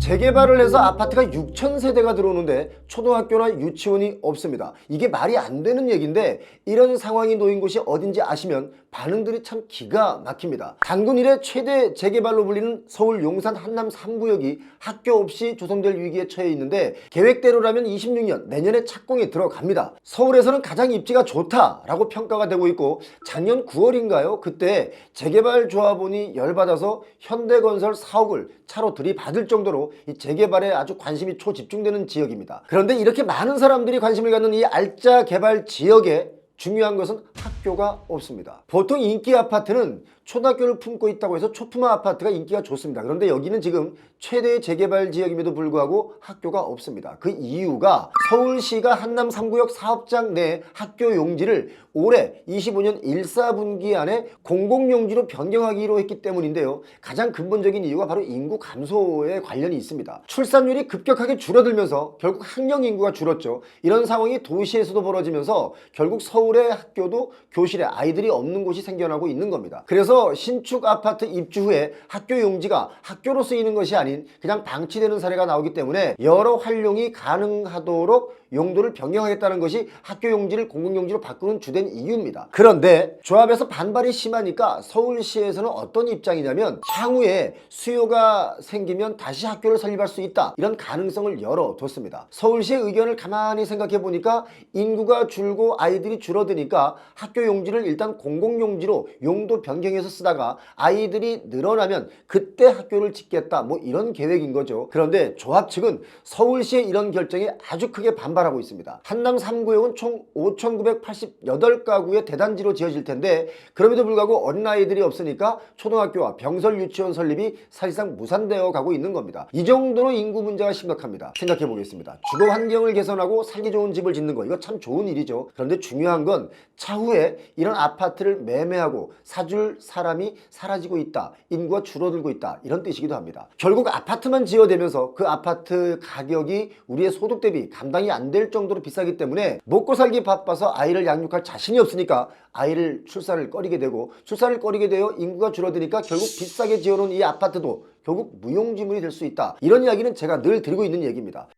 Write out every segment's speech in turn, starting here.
재개발을 해서 아파트가 6,000세대가 들어오는데 초등학교나 유치원이 없습니다. 이게 말이 안 되는 얘기인데 이런 상황이 놓인 곳이 어딘지 아시면 반응들이 참 기가 막힙니다. 단군 이래 최대 재개발로 불리는 서울 용산 한남 3구역이 학교 없이 조성될 위기에 처해 있는데 계획대로라면 26년 내년에 착공에 들어갑니다. 서울에서는 가장 입지가 좋다라고 평가가 되고 있고 작년 9월인가요? 그때 재개발 조합원이 열받아서 현대건설 4억을 차로 들이받을 정도로 이 재개발에 아주 관심이 초집중되는 지역입니다. 그런데 이렇게 많은 사람들이 관심을 갖는 이 알짜 개발 지역에 중요한 것은 학교가 없습니다. 보통 인기 아파트는 초등학교를 품고 있다고 해서 초품화 아파트가 인기가 좋습니다. 그런데 여기는 지금 최대의 재개발 지역임에도 불구하고 학교가 없습니다. 그 이유가 서울시가 한남 3구역 사업장 내 학교 용지를 올해 25년 1, 4분기 안에 공공용지로 변경하기로 했기 때문인데요. 가장 근본적인 이유가 바로 인구 감소에 관련이 있습니다. 출산율이 급격하게 줄어들면서 결국 학령 인구가 줄었죠. 이런 상황이 도시에서도 벌어지면서 결국 서울의 학교도 교실에 아이들이 없는 곳이 생겨나고 있는 겁니다. 그래서 신축 아파트 입주 후에 학교 용지가 학교로 쓰이는 것이 아닌 그냥 방치되는 사례가 나오기 때문에 여러 활용이 가능하도록 용도를 변경하겠다는 것이 학교 용지를 공공용지로 바꾸는 주된 이유입니다. 그런데 조합에서 반발이 심하니까 서울시에서는 어떤 입장이냐면 향후에 수요가 생기면 다시 학교를 설립할 수 있다, 이런 가능성을 열어뒀습니다. 서울시의 의견을 가만히 생각해 보니까 인구가 줄고 아이들이 줄어드니까 학교 용지를 일단 공공용지로 용도 변경해서 쓰다가 아이들이 늘어나면 그때 학교를 짓겠다, 뭐 이런 계획인 거죠. 그런데 조합 측은 서울시의 이런 결정에 아주 크게 반발하고 있습니다. 한남 3구역은 총 5,988가구의 대단지로 지어질 텐데 그럼에도 불구하고 어린아이들이 없으니까 초등학교와 병설 유치원 설립이 사실상 무산되어 가고 있는 겁니다. 이 정도로 인구 문제가 심각합니다. 생각해 보겠습니다. 주거 환경을 개선하고 살기 좋은 집을 짓는 거, 이거 참 좋은 일이죠. 그런데 중요한 건 차후에 이런 아파트를 매매하고 사줄 사람이 사라지고 있다, 인구가 줄어들고 있다, 이런 뜻이기도 합니다. 결국 아파트만 지어대면서 그 아파트 가격이 우리의 소득 대비 감당이 안 될 정도로 비싸기 때문에 먹고 살기 바빠서 아이를 양육할 자신이 없으니까 아이를 출산을 꺼리게 되고, 출산을 꺼리게 되어 인구가 줄어드니까 결국 비싸게 지어놓은 이 아파트도 결국 무용지물이 될 수 있다, 이런 이야기는 제가 늘 드리고 있는 얘기입니다.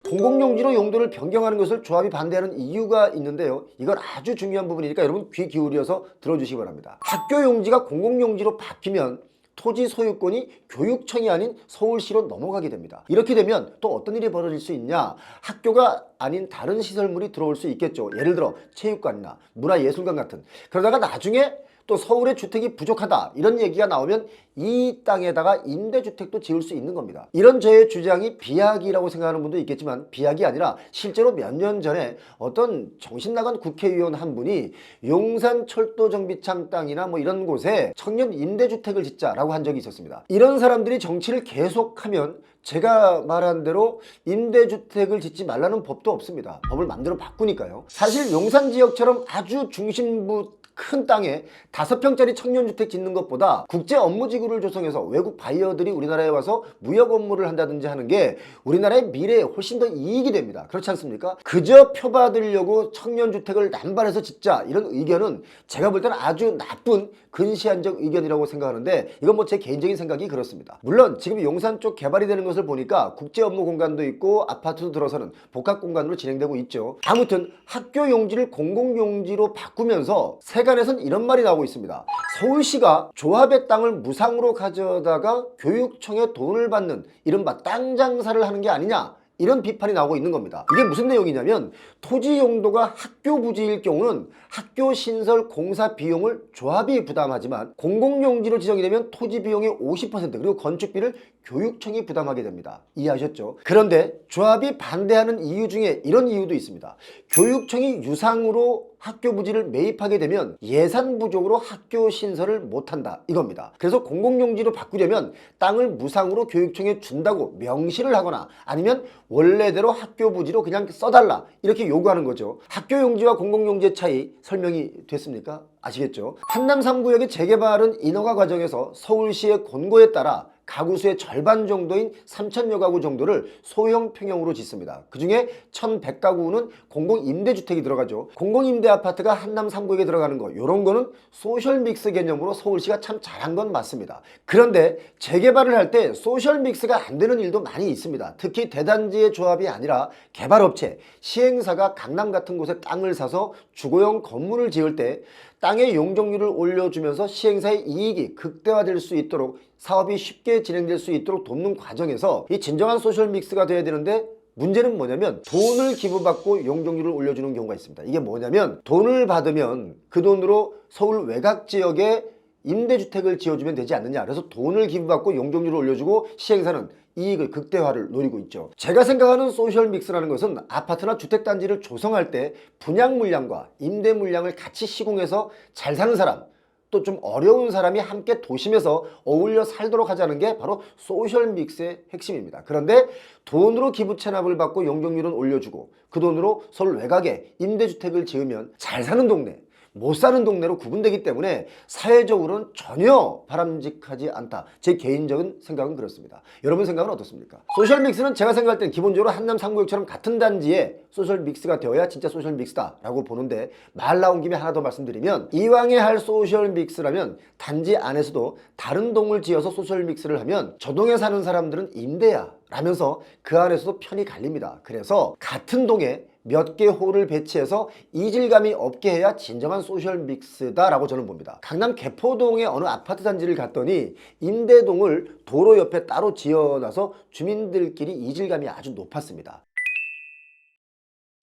공공용지로 용도를 변경하는 것을 조합이 반대하는 이유가 있는데요. 이건 아주 중요한 부분이니까 여러분 귀 기울여서 들어주시기 바랍니다. 학교 용지가 공공용지로 바뀌면 토지 소유권이 교육청이 아닌 서울시로 넘어가게 됩니다. 이렇게 되면 또 어떤 일이 벌어질 수 있냐? 학교가 아닌 다른 시설물이 들어올 수 있겠죠. 예를 들어 체육관이나 문화예술관 같은. 그러다가 나중에 또 서울의 주택이 부족하다, 이런 얘기가 나오면 이 땅에다가 임대주택도 지을 수 있는 겁니다. 이런 저의 주장이 비약이라고 생각하는 분도 있겠지만 비약이 아니라 실제로 몇 년 전에 어떤 정신나간 국회의원 한 분이 용산 철도정비창 땅이나 뭐 이런 곳에 청년 임대주택을 짓자라고 한 적이 있었습니다. 이런 사람들이 정치를 계속하면 제가 말한 대로 임대주택을 짓지 말라는 법도 없습니다. 법을 만들어 바꾸니까요. 사실 용산 지역처럼 아주 중심부 큰 땅에 5평짜리 청년주택 짓는 것보다 국제 업무지구를 조성해서 외국 바이어들이 우리나라에 와서 무역 업무를 한다든지 하는 게 우리나라의 미래에 훨씬 더 이익이 됩니다. 그렇지 않습니까? 그저 표받으려고 청년주택을 남발해서 짓자, 이런 의견은 제가 볼 때는 아주 나쁜 근시안적 의견이라고 생각하는데, 이건 뭐 제 개인적인 생각이 그렇습니다. 물론 지금 용산 쪽 개발이 되는 것을 보니까 국제 업무 공간도 있고 아파트도 들어서는 복합 공간으로 진행되고 있죠. 아무튼 학교 용지를 공공용지로 바꾸면서 세간에선 이런 말이 나오고 있습니다. 서울시가 조합의 땅을 무상으로 가져다가 교육청에 돈을 받는 이른바 땅 장사를 하는 게 아니냐, 이런 비판이 나오고 있는 겁니다. 이게 무슨 내용이냐면 토지 용도가 학교 부지일 경우는 학교 신설 공사 비용을 조합이 부담하지만 공공용지로 지정이 되면 토지 비용의 50% 그리고 건축비를 교육청이 부담하게 됩니다. 이해하셨죠? 그런데 조합이 반대하는 이유 중에 이런 이유도 있습니다. 교육청이 유상으로 학교 부지를 매입하게 되면 예산 부족으로 학교 신설을 못한다, 이겁니다. 그래서 공공용지로 바꾸려면 땅을 무상으로 교육청에 준다고 명시를 하거나 아니면 원래대로 학교 부지로 그냥 써달라, 이렇게 요구하는 거죠. 학교 용지와 공공용지의 차이 설명이 됐습니까? 아시겠죠? 한남 3구역의 재개발은 인허가 과정에서 서울시의 권고에 따라 가구 수의 절반 정도인 3,000여 가구 정도를 소형 평형으로 짓습니다. 그중에 1,100가구는 공공임대주택이 들어가죠. 공공임대 아파트가 한남 3구역에 들어가는 거, 이런 거는 소셜믹스 개념으로 서울시가 참 잘한 건 맞습니다. 그런데 재개발을 할 때 소셜믹스가 안 되는 일도 많이 있습니다. 특히 대단지의 조합이 아니라 개발업체, 시행사가 강남 같은 곳에 땅을 사서 주거용 건물을 지을 때 땅의 용적률을 올려주면서 시행사의 이익이 극대화될 수 있도록, 사업이 쉽게 진행될 수 있도록 돕는 과정에서 이 진정한 소셜믹스가 돼야 되는데, 문제는 뭐냐면 돈을 기부받고 용적률을 올려주는 경우가 있습니다. 이게 뭐냐면 돈을 받으면 그 돈으로 서울 외곽 지역에 임대주택을 지어주면 되지 않느냐. 그래서 돈을 기부받고 용적률을 올려주고 시행사는 이익을 극대화를 노리고 있죠. 제가 생각하는 소셜믹스라는 것은 아파트나 주택단지를 조성할 때 분양 물량과 임대 물량을 같이 시공해서 잘 사는 사람, 또 좀 어려운 사람이 함께 도심에서 어울려 살도록 하자는 게 바로 소셜믹스의 핵심입니다. 그런데 돈으로 기부 체납을 받고 용적률은 올려주고 그 돈으로 서울 외곽에 임대주택을 지으면 잘 사는 동네, 못 사는 동네로 구분되기 때문에 사회적으로는 전혀 바람직하지 않다. 제 개인적인 생각은 그렇습니다. 여러분 생각은 어떻습니까? 소셜믹스는 제가 생각할 땐 기본적으로 한남 3구역처럼 같은 단지에 소셜믹스가 되어야 진짜 소셜믹스다 라고 보는데, 말 나온 김에 하나 더 말씀드리면, 이왕에 할 소셜믹스라면 단지 안에서도 다른 동을 지어서 소셜믹스를 하면 저 동에 사는 사람들은 임대야 라면서 그 안에서도 편이 갈립니다. 그래서 같은 동에 몇 개 홀을 배치해서 이질감이 없게 해야 진정한 소셜믹스다 라고 저는 봅니다. 강남 개포동의 어느 아파트 단지를 갔더니 임대동을 도로 옆에 따로 지어놔서 주민들끼리 이질감이 아주 높았습니다.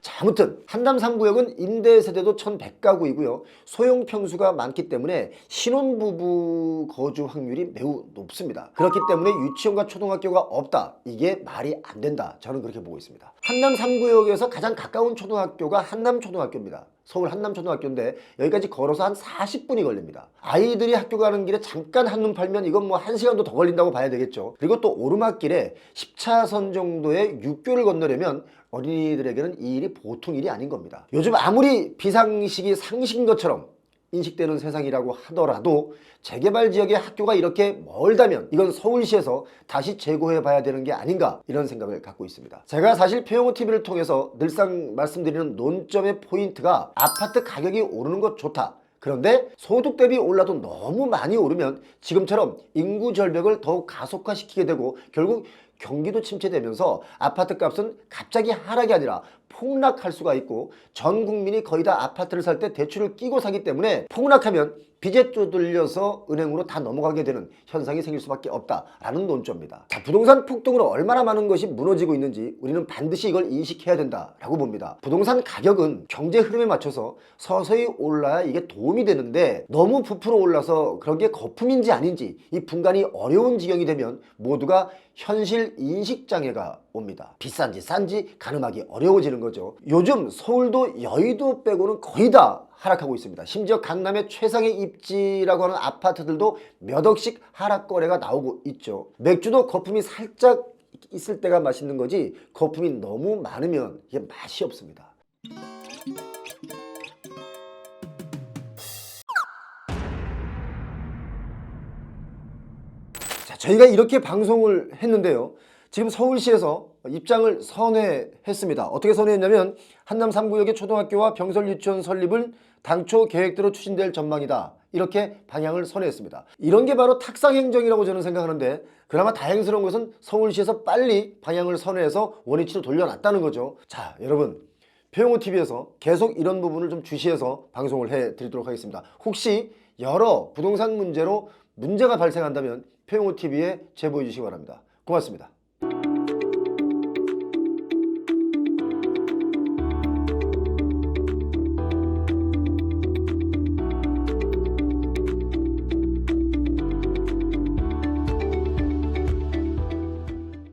자, 아무튼 한남 3구역은 임대 세대도 1,100가구이고요. 소형 평수가 많기 때문에 신혼부부 거주 확률이 매우 높습니다. 그렇기 때문에 유치원과 초등학교가 없다, 이게 말이 안 된다, 저는 그렇게 보고 있습니다. 한남 3구역에서 가장 가까운 초등학교가 한남초등학교입니다. 서울 한남초등학교인데 여기까지 걸어서 한 40분이 걸립니다. 아이들이 학교 가는 길에 잠깐 한눈 팔면 이건 뭐 1시간도 더 걸린다고 봐야 되겠죠. 그리고 또 오르막길에 10차선 정도의 육교를 건너려면 어린이들에게는 이 일이 보통 일이 아닌 겁니다. 요즘 아무리 비상식이 상식인 것처럼 인식되는 세상이라고 하더라도 재개발 지역의 학교가 이렇게 멀다면 이건 서울시에서 다시 재고해 봐야 되는 게 아닌가, 이런 생각을 갖고 있습니다. 제가 사실 표영호TV를 통해서 늘상 말씀드리는 논점의 포인트가 아파트 가격이 오르는 것 좋다. 그런데 소득 대비 올라도 너무 많이 오르면 지금처럼 인구 절벽을 더욱 가속화시키게 되고 결국 경기도 침체되면서 아파트 값은 갑자기 하락이 아니라 폭락할 수가 있고, 전 국민이 거의 다 아파트를 살 때 대출을 끼고 사기 때문에 폭락하면 빚에 쪼들려서 은행으로 다 넘어가게 되는 현상이 생길 수밖에 없다라는 논조입니다. 자, 부동산 폭등으로 얼마나 많은 것이 무너지고 있는지 우리는 반드시 이걸 인식해야 된다라고 봅니다. 부동산 가격은 경제 흐름에 맞춰서 서서히 올라야 이게 도움이 되는데, 너무 부풀어 올라서 그런 게 거품인지 아닌지 이 분간이 어려운 지경이 되면 모두가 현실 인식 장애가 옵니다. 비싼지 싼지 가늠하기 어려워지는 거죠. 요즘 서울도 여의도 빼고는 거의 다 하락하고 있습니다. 심지어 강남의 최상의 입지라고 하는 아파트들도 몇 억씩 하락 거래가 나오고 있죠. 맥주도 거품이 살짝 있을 때가 맛있는 거지, 거품이 너무 많으면 이게 맛이 없습니다. 자, 저희가 이렇게 방송을 했는데요. 지금 서울시에서 입장을 선회했습니다. 어떻게 선회했냐면 한남 3구역의 초등학교와 병설 유치원 설립을 당초 계획대로 추진될 전망이다, 이렇게 방향을 선회했습니다. 이런 게 바로 탁상행정이라고 저는 생각하는데, 그나마 다행스러운 것은 서울시에서 빨리 방향을 선회해서 원위치로 돌려놨다는 거죠. 자, 여러분, 표영호TV에서 계속 이런 부분을 좀 주시해서 방송을 해드리도록 하겠습니다. 혹시 여러 부동산 문제로 문제가 발생한다면 표영호TV에 제보해 주시기 바랍니다. 고맙습니다.